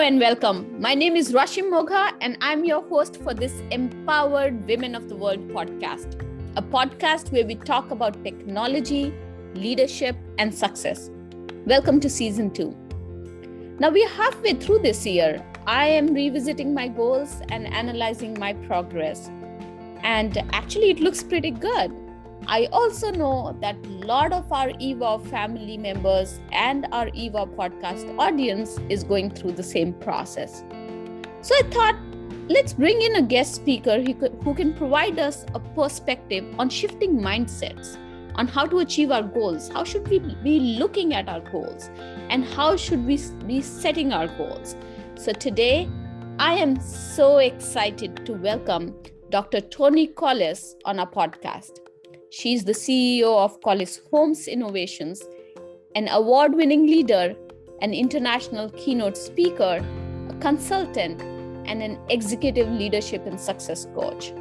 and welcome. My name is Rashim Mogha and I'm your host for this Empowered Women of the World podcast, a podcast where we talk about technology, leadership, and success. Welcome to season 2. Now we are halfway through this year. I am revisiting my goals and analyzing my progress. And actually it looks pretty good. I also know that a lot of our eWOW family members and our eWOW podcast audience is going through the same process. So I thought, let's bring in a guest speaker who can provide us a perspective on shifting mindsets, on how to achieve our goals, how should we be looking at our goals, and how should we be setting our goals. So today, I am so excited to welcome Dr.Toni Collins on our podcast. She's the CEO of Collins Homes Innovations, an award-winning leader, an international keynote speaker, a consultant, and an executive leadership and success coach.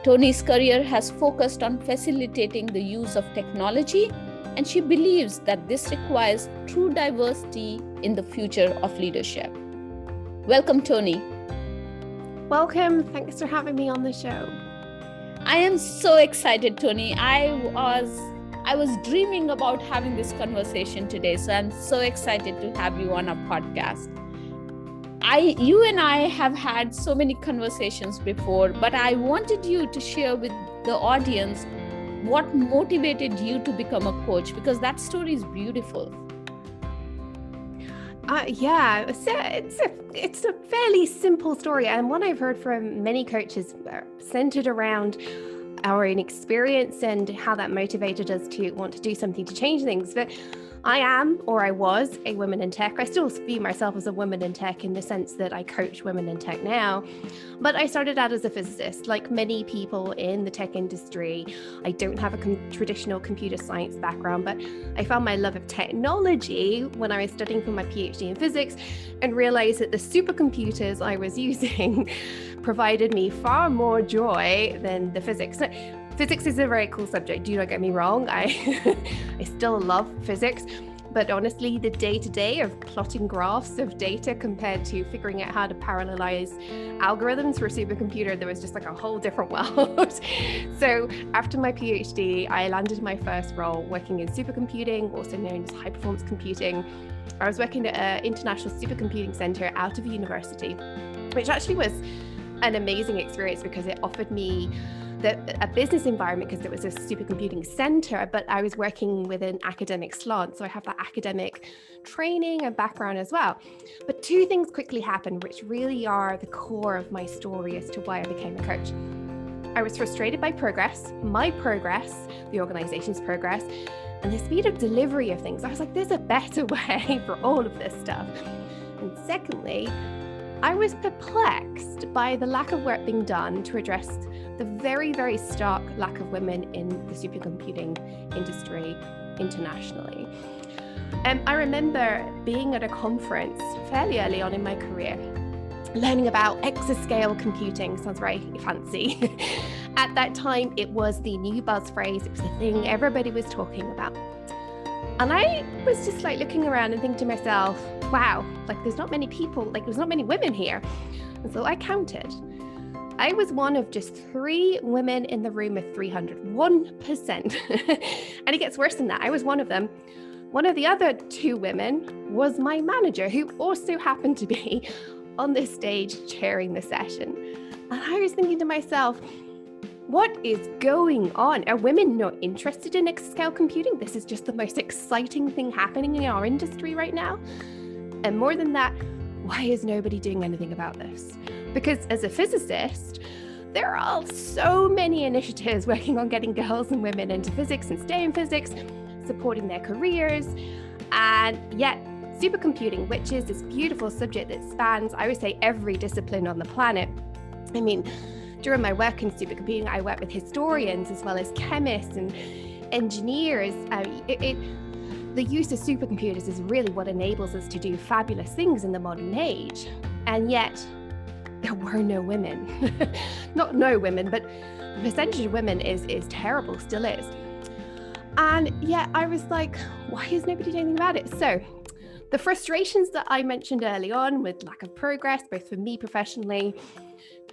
Toni's career has focused on facilitating the use of technology, and she believes that this requires true diversity in the future of leadership. Welcome, Toni. Welcome. Thanks for having me on the show. I am so excited, Toni. I was dreaming about having this conversation today, so I'm so excited to have you on our podcast. You and I have had so many conversations before, but I wanted you to share with the audience what motivated you to become a coach, because that story is beautiful. It's a fairly simple story, and one I've heard from many coaches centered around our own experience and how that motivated us to want to do something to change things. But I was a woman in tech. I still view myself as a woman in tech in the sense that I coach women in tech now. But I started out as a physicist. Like many people in the tech industry, I don't have a traditional computer science background, but I found my love of technology when I was studying for my PhD in physics and realized that the supercomputers I was using provided me far more joy than the physics. Physics is a very cool subject, do not get me wrong. I still love physics, but honestly, the day-to-day of plotting graphs of data compared to figuring out how to parallelize algorithms for a supercomputer, there was just like a whole different world. So after my PhD, I landed my first role working in supercomputing, also known as high-performance computing. I was working at an international supercomputing center out of university, which actually was an amazing experience because it offered me a business environment because it was a supercomputing center, but I was working with an academic slant. So I have that academic training and background as well. But two things quickly happened, which really are the core of my story as to why I became a coach. I was frustrated by my progress, the organization's progress, and the speed of delivery of things. I was like, there's a better way for all of this stuff. And secondly, I was perplexed by the lack of work being done to address the very, very stark lack of women in the supercomputing industry internationally. I remember being at a conference fairly early on in my career, learning about exascale computing. Sounds very fancy. At that time, it was the new buzz phrase. It was the thing everybody was talking about. And I was just like looking around and thinking to myself, wow, like there's not many people, like there's not many women here. And so I counted. I was one of just 3 women in the room of 300, 1%. And it gets worse than that. I was one of them. One of the other 2 women was my manager, who also happened to be on this stage chairing the session. And I was thinking to myself, what is going on? Are women not interested in exascale computing? This is just the most exciting thing happening in our industry right now. And more than that, why is nobody doing anything about this? Because as a physicist, there are so many initiatives working on getting girls and women into physics and stay in physics, supporting their careers. And yet supercomputing, which is this beautiful subject that spans, I would say, every discipline on the planet. I mean, during my work in supercomputing, I work with historians as well as chemists and engineers. The use of supercomputers is really what enables us to do fabulous things in the modern age. And yet, there were no women. Not no women, but the percentage of women is terrible, still is. And yet I was like, why is nobody doing anything about it? So the frustrations that I mentioned early on with lack of progress, both for me professionally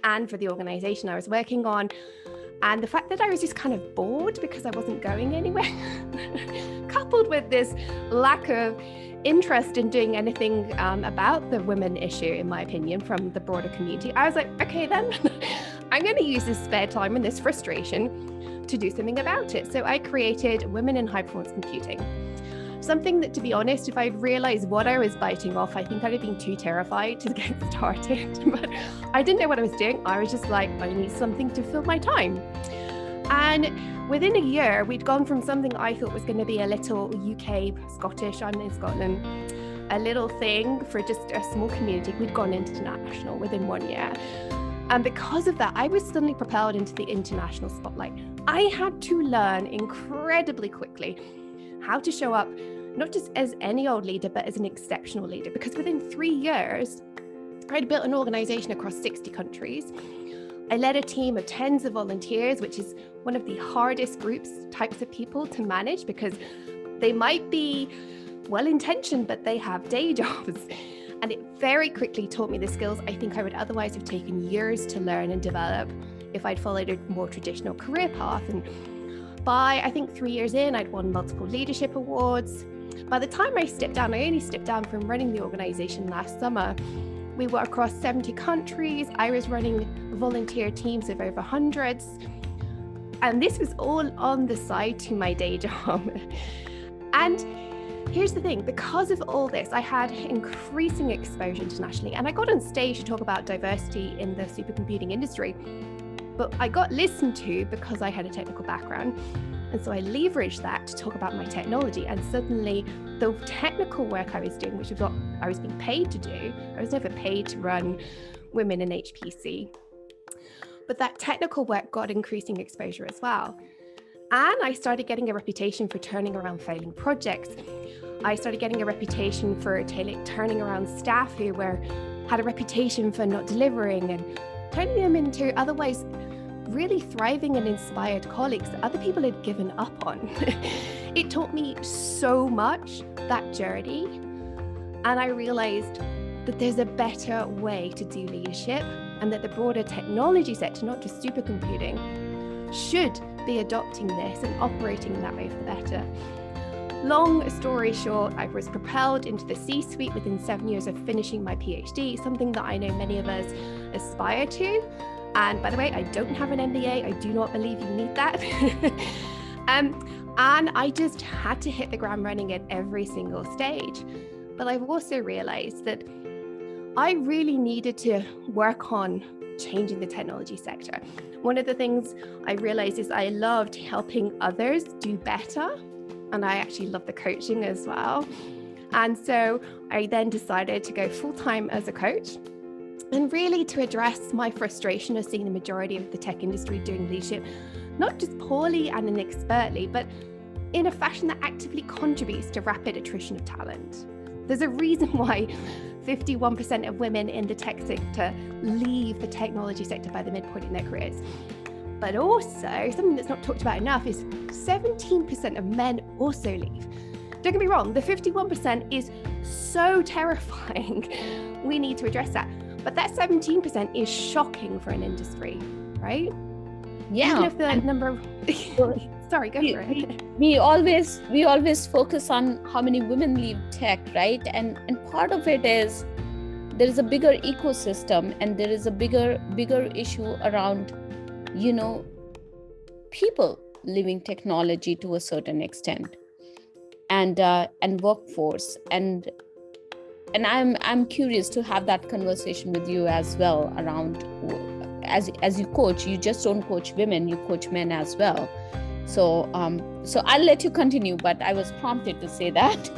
and for the organization I was working on, and the fact that I was just kind of bored because I wasn't going anywhere, coupled with this lack of interest in doing anything about the women issue, in my opinion, from the broader community, I was like, okay, then I'm going to use this spare time and this frustration to do something about it. So I created Women in High Performance Computing. Something that, to be honest, if I'd realized what I was biting off, I think I'd have been too terrified to get started. But I didn't know what I was doing. I was just like, I need something to fill my time. And within a year, we'd gone from something I thought was going to be a little UK, Scottish, I'm in Scotland, a little thing for just a small community. We'd gone international within 1 year. And because of that, I was suddenly propelled into the international spotlight. I had to learn incredibly quickly how to show up, not just as any old leader, but as an exceptional leader. Because within 3 years, I'd built an organization across 60 countries. I led a team of tens of volunteers, which is one of the hardest types of people to manage, because they might be well-intentioned, but they have day jobs. And it very quickly taught me the skills I think I would otherwise have taken years to learn and develop if I'd followed a more traditional career path. And by, I think, 3 years in, I'd won multiple leadership awards. By the time I stepped down, I only stepped down from running the organization last summer. We were across 70 countries. I was running volunteer teams of over hundreds. And this was all on the side to my day job. And here's the thing, because of all this, I had increasing exposure internationally. And I got on stage to talk about diversity in the supercomputing industry. But I got listened to because I had a technical background. And so I leveraged that to talk about my technology. And suddenly the technical work I was doing, which was what I was being paid to do, I was never paid to run women in HPC. But that technical work got increasing exposure as well. And I started getting a reputation for turning around failing projects. I started getting a reputation for turning around staff who had a reputation for not delivering and turning them into otherwise really thriving and inspired colleagues that other people had given up on. It taught me so much, that journey. And I realized that there's a better way to do leadership, and that the broader technology sector, not just supercomputing, should be adopting this and operating in that way for the better. Long story short, I was propelled into the C-suite within 7 years of finishing my PhD, something that I know many of us aspire to. And by the way, I don't have an MBA. I do not believe you need that. And I just had to hit the ground running at every single stage. But I've also realized that I really needed to work on changing the technology sector. One of the things I realized is I loved helping others do better. And I actually love the coaching as well. And so I then decided to go full-time as a coach, and really to address my frustration of seeing the majority of the tech industry doing leadership, not just poorly and inexpertly, but in a fashion that actively contributes to rapid attrition of talent. There's a reason why 51% of women in the tech sector leave the technology sector by the midpoint in their careers. But also, something that's not talked about enough is 17% of men also leave. Don't get me wrong, the 51% is so terrifying. We need to address that. But that 17% is shocking for an industry, right? Yeah. Even if the number of... Sorry, go for it. We always focus on how many women leave tech, right? And part of it is there is a bigger ecosystem, and there is a bigger issue around, people leaving technology to a certain extent, and workforce. And I'm curious to have that conversation with you as well around, as you coach, you just don't coach women, you coach men as well. So I'll let you continue, but I was prompted to say that.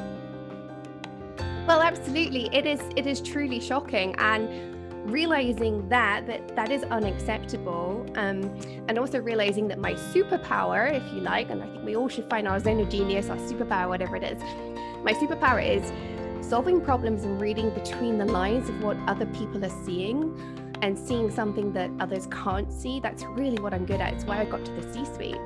Well, absolutely. It is truly shocking, and realizing that is unacceptable, and also realizing that my superpower, if you like, and I think we all should find our zone of genius, our superpower, whatever it is, my superpower is solving problems and reading between the lines of what other people are seeing, and seeing something that others can't see. That's really what I'm good at. It's why I got to the C-suite.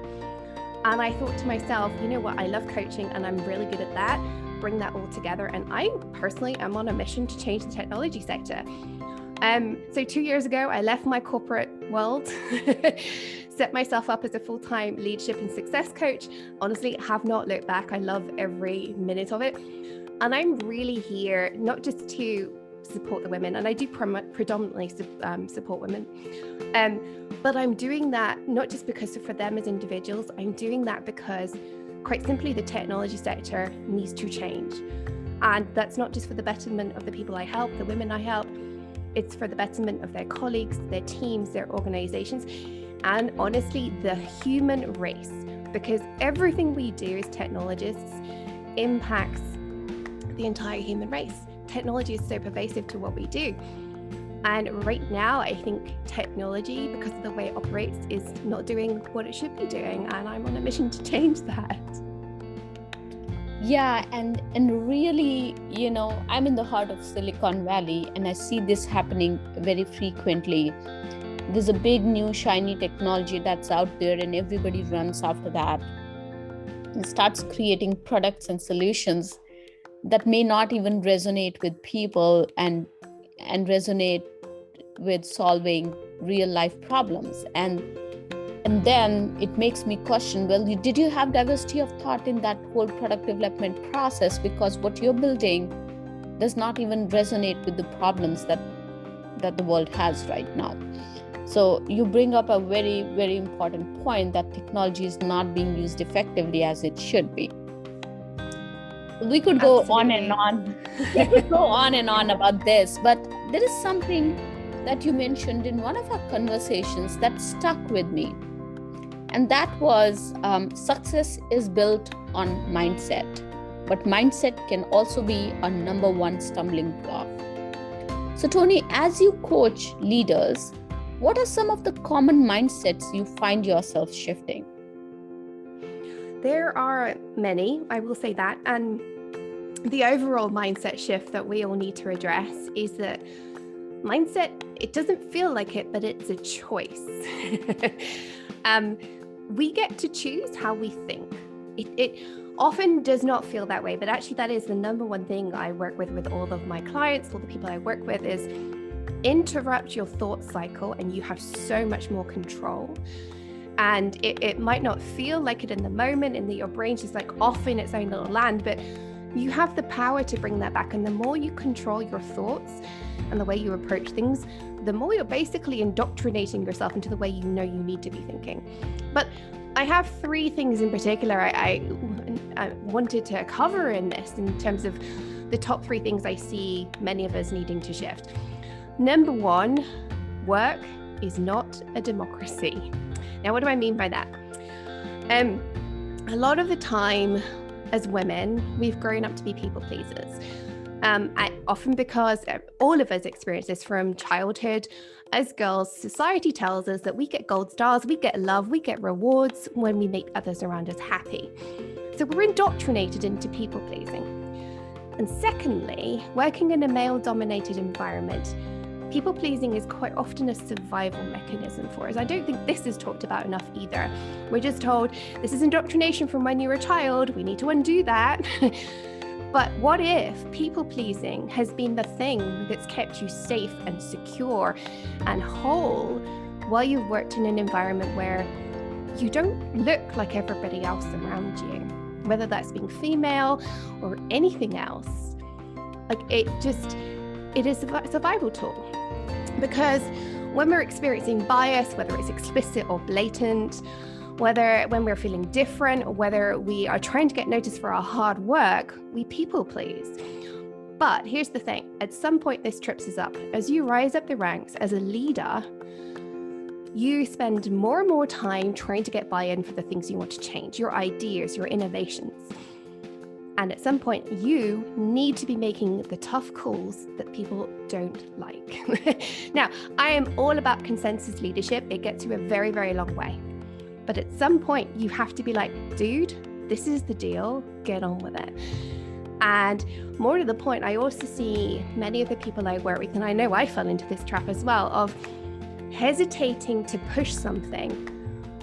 And I thought to myself, you know what, I love coaching and I'm really good at that, bring that all together. And I personally am on a mission to change the technology sector. So 2 years ago, I left my corporate world, set myself up as a full-time leadership and success coach. Honestly, have not looked back. I love every minute of it. And I'm really here not just to support the women, and I do predominantly support women, but I'm doing that not just because for them as individuals. I'm doing that because, quite simply, the technology sector needs to change. And that's not just for the betterment of the people I help, the women I help. It's for the betterment of their colleagues, their teams, their organizations, and honestly, the human race, because everything we do as technologists impacts the entire human race. Technology is so pervasive to what we do. And right now, I think technology, because of the way it operates, is not doing what it should be doing. And I'm on a mission to change that. Yeah, and really, I'm in the heart of Silicon Valley, and I see this happening very frequently. There's a big new shiny technology that's out there, and everybody runs after that and starts creating products and solutions that may not even resonate with people and resonate with solving real life problems. And then it makes me question, well, did you have diversity of thought in that whole product development process? Because what you're building does not even resonate with the problems that the world has right now. So you bring up a very, very important point, that technology is not being used effectively as it should be. We could go on and on. We could go on and on about this, but there is something that you mentioned in one of our conversations that stuck with me. And that was success is built on mindset, but mindset can also be a number one stumbling block. So Toni, as you coach leaders, what are some of the common mindsets you find yourself shifting? There are many, I will say that. And the overall mindset shift that we all need to address is that mindset, it doesn't feel like it, but it's a choice. We get to choose how we think. It often does not feel that way, but actually that is the number one thing I work with all of my clients, all the people I work with, is interrupt your thought cycle and you have so much more control. And it might not feel like it in the moment, and that your brain's just like off in its own little land, but you have the power to bring that back. And the more you control your thoughts and the way you approach things, the more you're basically indoctrinating yourself into the way you know you need to be thinking. But I have three things in particular I wanted to cover in this, in terms of the top three things I see many of us needing to shift. Number one, work is not a democracy. Now, what do I mean by that? A lot of the time as women, we've grown up to be people pleasers. Often because all of us experience this from childhood. As girls, society tells us that we get gold stars, we get love, we get rewards when we make others around us happy. So we're indoctrinated into people pleasing. And secondly, working in a male-dominated environment, people pleasing is quite often a survival mechanism for us. I don't think this is talked about enough either. We're just told this is indoctrination from when you were a child, we need to undo that. But what if people pleasing has been the thing that's kept you safe and secure and whole while you've worked in an environment where you don't look like everybody else around you, whether that's being female or anything else? Like it is a survival tool. Because when we're experiencing bias, whether it's explicit or blatant, when we're feeling different, or whether we are trying to get noticed for our hard work, we people please. But here's the thing, at some point this trips us up. As you rise up the ranks as a leader, you spend more and more time trying to get buy-in for the things you want to change, your ideas, your innovations. And at some point, you need to be making the tough calls that people don't like. Now, I am all about consensus leadership. It gets you a very, very long way. But at some point, you have to be like, dude, this is the deal. Get on with it. And more to the point, I also see many of the people I work with, and I know I fell into this trap as well, of hesitating to push something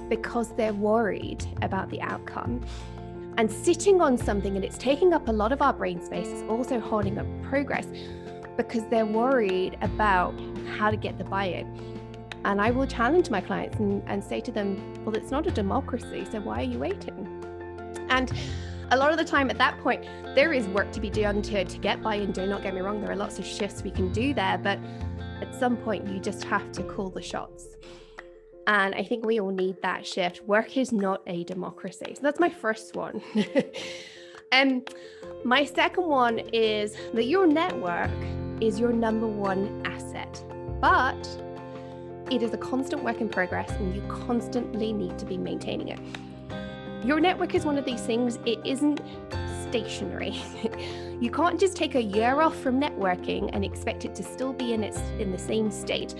because they're worried about the outcome. And sitting on something and it's taking up a lot of our brain space is also holding up progress because they're worried about how to get the buy-in. And I will challenge my clients and say to them, well, it's not a democracy, so why are you waiting? And a lot of the time at that point, there is work to be done to get buy-in. Do not get me wrong, there are lots of shifts we can do there, but at some point you just have to call the shots. And I think we all need that shift. Work is not a democracy. So that's my first one. My second one is that your network is your number one asset, but it is a constant work in progress and you constantly need to be maintaining it. Your network is one of these things, it isn't stationary. You can't just take a year off from networking and expect it to still be in the same state.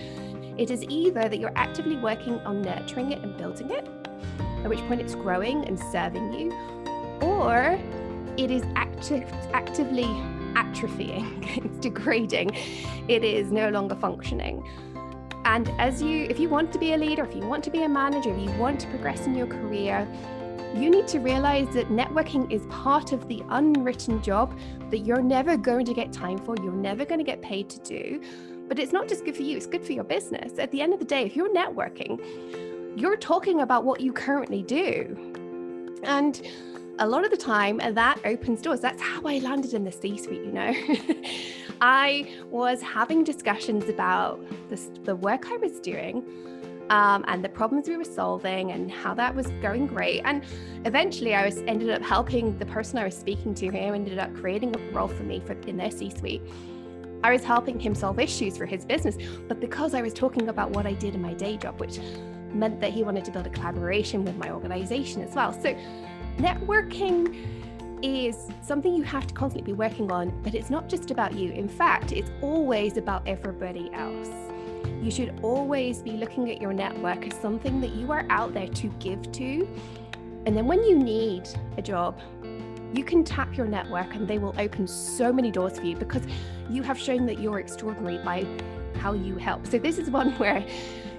It is either that you're actively working on nurturing it and building it, at which point it's growing and serving you, or it is actively atrophying, it's degrading, it is no longer functioning. And if you want to be a leader, if you want to be a manager, if you want to progress in your career, you need to realize that networking is part of the unwritten job that you're never going to get time for, you're never going to get paid to do. But it's not just good for you, it's good for your business. At the end of the day, if you're networking, you're talking about what you currently do. And a lot of the time that opens doors. That's how I landed in the C-suite, you know. I was having discussions about the work I was doing and the problems we were solving and how that was going great. And eventually I ended up helping the person I was speaking to, who ended up creating a role for me in their C-suite. I was helping him solve issues for his business, but because I was talking about what I did in my day job, which meant that he wanted to build a collaboration with my organization as well. So networking is something you have to constantly be working on, but it's not just about you. In fact, it's always about everybody else. You should always be looking at your network as something that you are out there to give to. And then when you need a job, you can tap your network and they will open so many doors for you because you have shown that you're extraordinary by how you help. So this is one where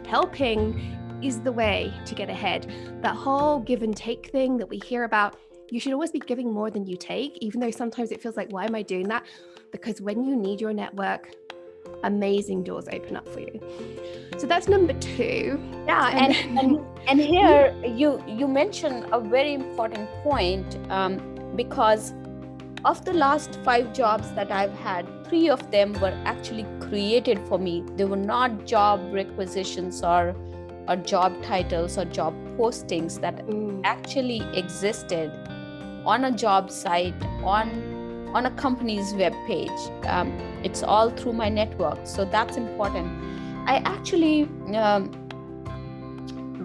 helping is the way to get ahead. That whole give and take thing that we hear about, you should always be giving more than you take, even though sometimes it feels like, why am I doing that? Because when you need your network, amazing doors open up for you. So that's number 2. Yeah, and here you mentioned a very important point, because of the last 5 jobs that I've had, 3 of them were actually created for me. They were not job requisitions or job titles or job postings that actually existed on a job site, on a company's web page. It's all through my network. So that's important. I actually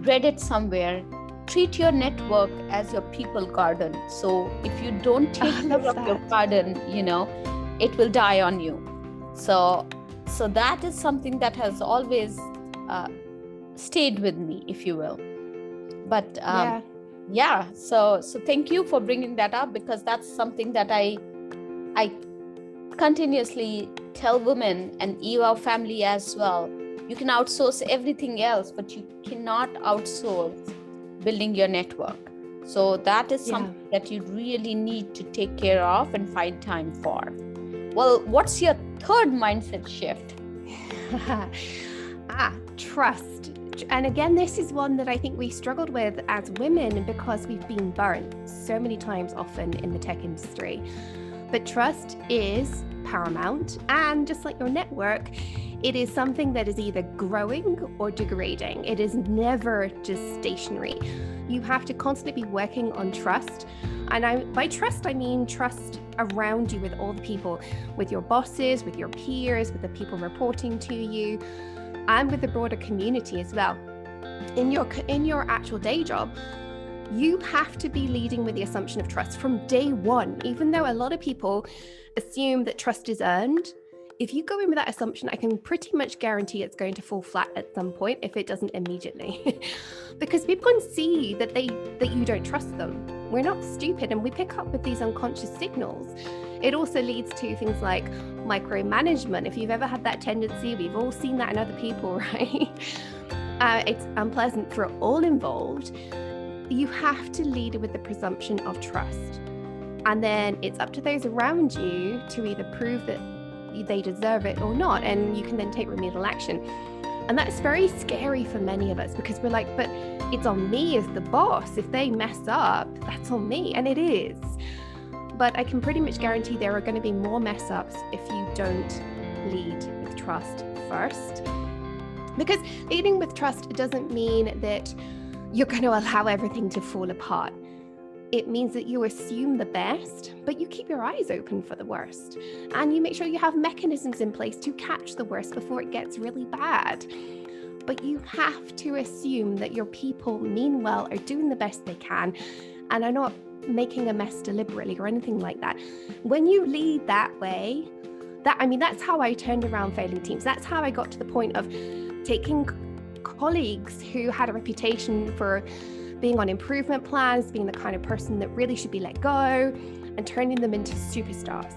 read it somewhere. Treat your network as your people garden. So if you don't take care of your garden, it will die on you. So that is something that has always stayed with me, if you will. But so thank you for bringing that up, because that's something that I continuously tell women and eWOW family as well. You can outsource everything else, but you cannot outsource building your network. So that is something that you really need to take care of and find time for. Well, what's your third mindset shift? Trust. And again, this is one that I think we struggled with as women because we've been burnt so many times often in the tech industry. But trust is paramount. And just like your network, it is something that is either growing or degrading. It is never just stationary. You have to constantly be working on trust. And by trust, I mean trust around you with all the people, with your bosses, with your peers, with the people reporting to you, and with the broader community as well. In your actual day job, you have to be leading with the assumption of trust from day one. Even though a lot of people assume that trust is earned, if you go in with that assumption, I can pretty much guarantee it's going to fall flat at some point if it doesn't immediately. Because people can see that you don't trust them. We're not stupid, and we pick up with these unconscious signals. It also leads to things like micromanagement. If you've ever had that tendency, we've all seen that in other people, right? It's unpleasant for all involved. you have to lead with the presumption of trust. And then it's up to those around you to either prove that they deserve it or not. And you can then take remedial action. And that's very scary for many of us, because we're like, but it's on me as the boss. If they mess up, that's on me. And it is. But I can pretty much guarantee there are going to be more mess ups if you don't lead with trust first. Because leading with trust doesn't mean that you're going to allow everything to fall apart. It means that you assume the best, but you keep your eyes open for the worst. And you make sure you have mechanisms in place to catch the worst before it gets really bad. But you have to assume that your people mean well, are doing the best they can, and are not making a mess deliberately or anything like that. When you lead that way, that's how I turned around failing teams. That's how I got to the point of taking colleagues who had a reputation for being on improvement plans, being the kind of person that really should be let go, and turning them into superstars,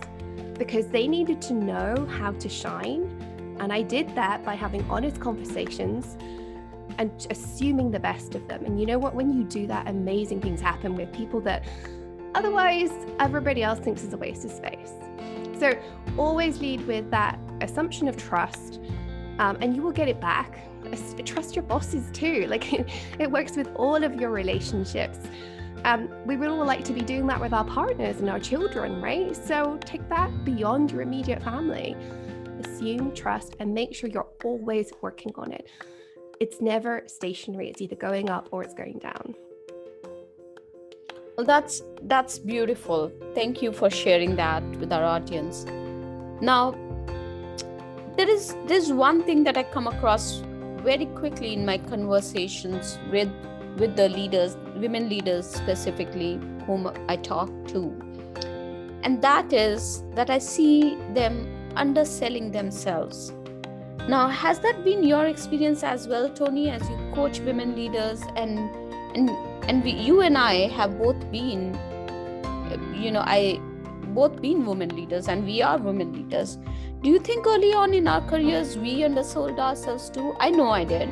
because they needed to know how to shine. And I did that by having honest conversations and assuming the best of them. And you know what? When you do that, amazing things happen with people that otherwise everybody else thinks is a waste of space. So always lead with that assumption of trust, and you will get it back. Trust your bosses too. Like it works with all of your relationships. We would all like to be doing that with our partners and our children, right? So take that beyond your immediate family. Assume, trust, and make sure you're always working on it. It's never stationary. It's either going up or it's going down. Well, that's beautiful. Thank you for sharing that with our audience. Now, there's one thing that I come across very quickly in my conversations with the leaders, women leaders specifically, whom I talk to. And that is that I see them underselling themselves. Now, has that been your experience as well, Toni, as you coach women leaders? You and I have both been, both been women leaders, and we are women leaders. Do you think early on in our careers, we undersold ourselves too? I know I did.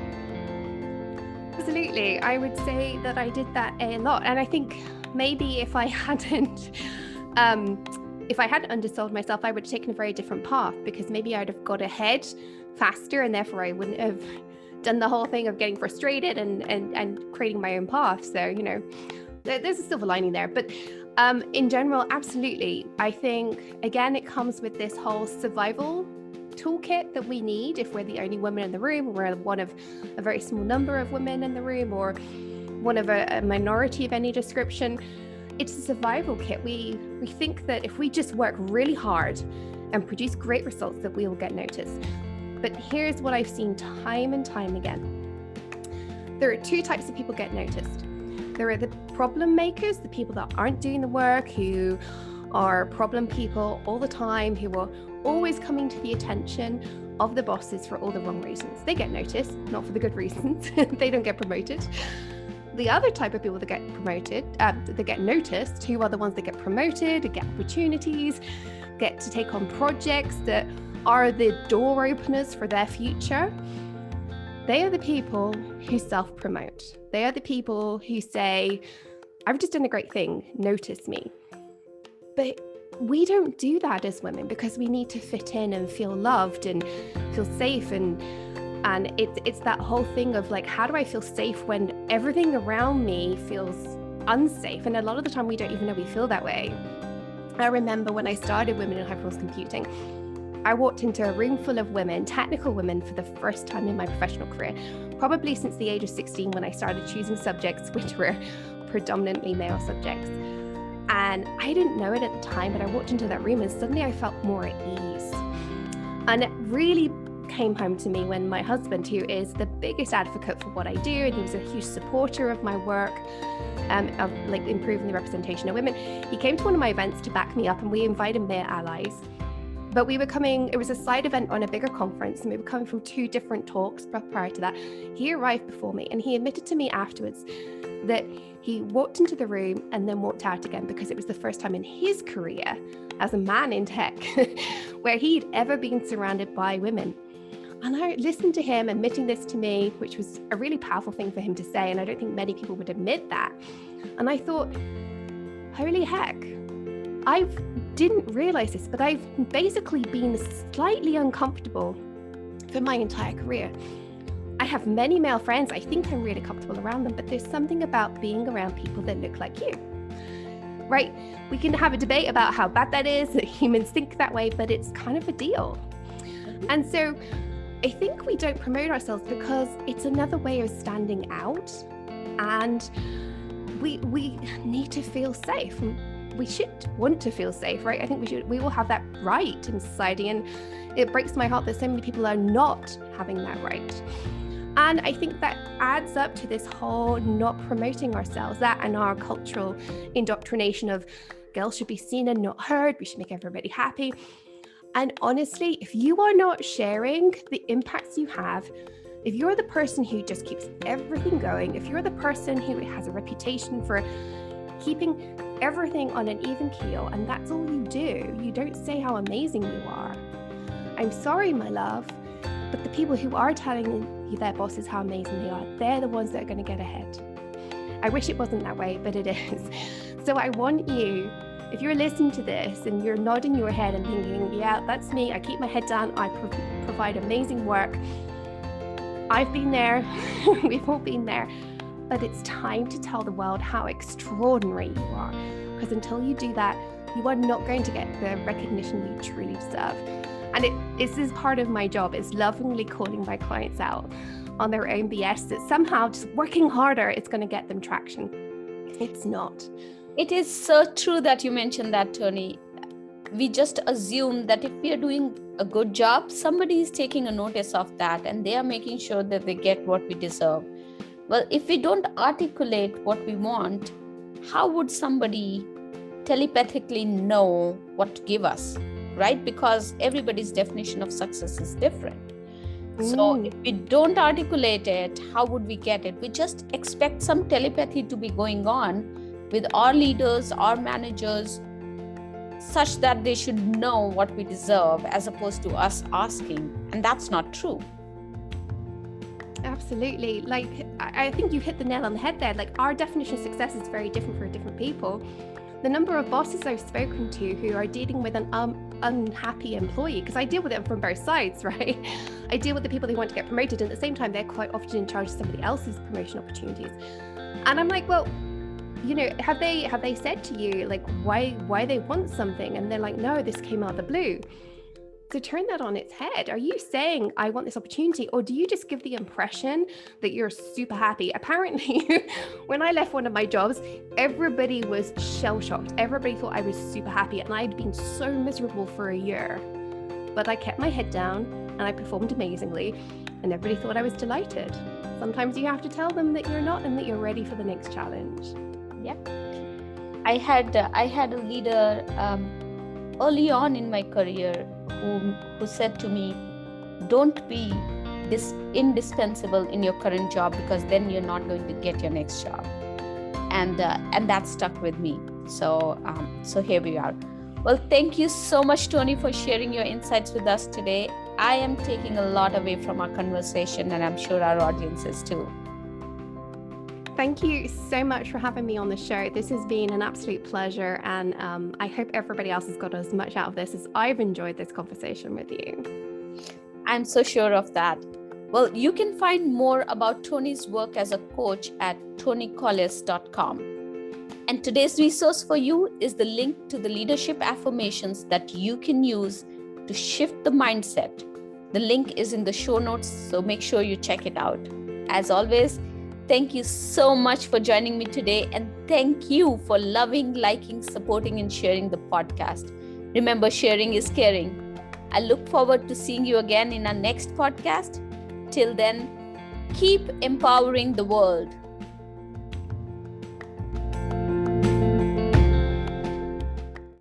Absolutely. I would say that I did that a lot. And I think maybe if I hadn't undersold myself, I would have taken a very different path, because maybe I'd have got ahead faster, and therefore I wouldn't have done the whole thing of getting frustrated and creating my own path. So, there's a silver lining there. But in general, absolutely. I think, again, it comes with this whole survival toolkit that we need if we're the only women in the room, or we're one of a very small number of women in the room, or one of a minority of any description. It's a survival kit. We think that if we just work really hard and produce great results, that we will get noticed. But here's what I've seen time and time again. There are two types of people get noticed. There are the problem makers, the people that aren't doing the work, who are problem people all the time, who are always coming to the attention of the bosses for all the wrong reasons. They get noticed, not for the good reasons. They don't get promoted. The other type of people that get promoted, that get noticed, who are the ones that get promoted, get opportunities, get to take on projects that are the door openers for their future. They are the people who self-promote. They are the people who say, I've just done a great thing, notice me. But we don't do that as women, because we need to fit in and feel loved and feel safe. And it's that whole thing of like, how do I feel safe when everything around me feels unsafe? And a lot of the time we don't even know we feel that way. I remember when I started Women in High Performance Computing, I walked into a room full of women, technical women, for the first time in my professional career, probably since the age of 16, when I started choosing subjects which were predominantly male subjects. And I didn't know it at the time, but I walked into that room and suddenly I felt more at ease. And it really came home to me when my husband, who is the biggest advocate for what I do, and he was a huge supporter of my work, of like improving the representation of women, he came to one of my events to back me up, and we invited male allies. But it was a side event on a bigger conference, and we were coming from two different talks prior to that. He arrived before me, and he admitted to me afterwards that he walked into the room and then walked out again, because it was the first time in his career as a man in tech where he'd ever been surrounded by women. And I listened to him admitting this to me, which was a really powerful thing for him to say. And I don't think many people would admit that. And I thought, holy heck, I didn't realize this, but I've basically been slightly uncomfortable for my entire career. I have many male friends. I think I'm really comfortable around them, but there's something about being around people that look like you, right? We can have a debate about how bad that is, that humans think that way, but it's kind of a deal. And so I think we don't promote ourselves because it's another way of standing out, and we need to feel safe. We should want to feel safe, right? I think we all have that right in society, and it breaks my heart that so many people are not having that right. And I think that adds up to this whole not promoting ourselves, that and our cultural indoctrination of girls should be seen and not heard, we should make everybody happy. And honestly, if you are not sharing the impacts you have, if you're the person who just keeps everything going, if you're the person who has a reputation for keeping everything on an even keel, and that's all you do, you don't say how amazing you are, I'm sorry, my love, but the people who are telling their bosses how amazing they are, they're the ones that are going to get ahead. I wish it wasn't that way, but it is. So I want you, if you're listening to this and you're nodding your head and thinking, yeah, that's me, I keep my head down, I provide amazing work, I've been there, we've all been there, but it's time to tell the world how extraordinary you are, because until you do that, you are not going to get the recognition you truly deserve. And this is part of my job, is lovingly calling my clients out on their own BS, that somehow just working harder is going to get them traction. It's not. It is so true that you mentioned that, Toni. We just assume that if we are doing a good job, somebody is taking a notice of that and they are making sure that they get what we deserve. Well, if we don't articulate what we want, how would somebody telepathically know what to give us, right? Because everybody's definition of success is different. So if we don't articulate it, how would we get it? We just expect some telepathy to be going on with our leaders, our managers, such that they should know what we deserve as opposed to us asking. And that's not true. Absolutely. Like, I think you hit the nail on the head there. Like, our definition of success is very different for different people. The number of bosses I've spoken to who are dealing with an unhappy employee, because I deal with them from both sides, right? I deal with the people who want to get promoted, and at the same time, they're quite often in charge of somebody else's promotion opportunities. And I'm like, well, you know, have they said to you, like, why they want something? And they're like, no, this came out of the blue. So turn that on its head. Are you saying, I want this opportunity? Or do you just give the impression that you're super happy? Apparently, when I left one of my jobs, everybody was shell-shocked. Everybody thought I was super happy, and I'd been so miserable for a year. But I kept my head down and I performed amazingly, and everybody thought I was delighted. Sometimes you have to tell them that you're not and that you're ready for the next challenge. Yep. I had a leader early on in my career who said to me, don't be indispensable in your current job, because then you're not going to get your next job. And that stuck with me. So here we are. Well, thank you so much, Toni, for sharing your insights with us today. I am taking a lot away from our conversation, and I'm sure our audience is too. Thank you so much for having me on the show. This has been an absolute pleasure, and I hope everybody else has got as much out of this as I've enjoyed this conversation with you. I'm so sure of that. Well, you can find more about Toni's work as a coach at tonicollins.com. And today's resource for you is the link to the leadership affirmations that you can use to shift the mindset. The link is in the show notes, so make sure you check it out. As always, thank you so much for joining me today, and thank you for loving, liking, supporting, and sharing the podcast. Remember, sharing is caring. I look forward to seeing you again in our next podcast. Till then, keep empowering the world.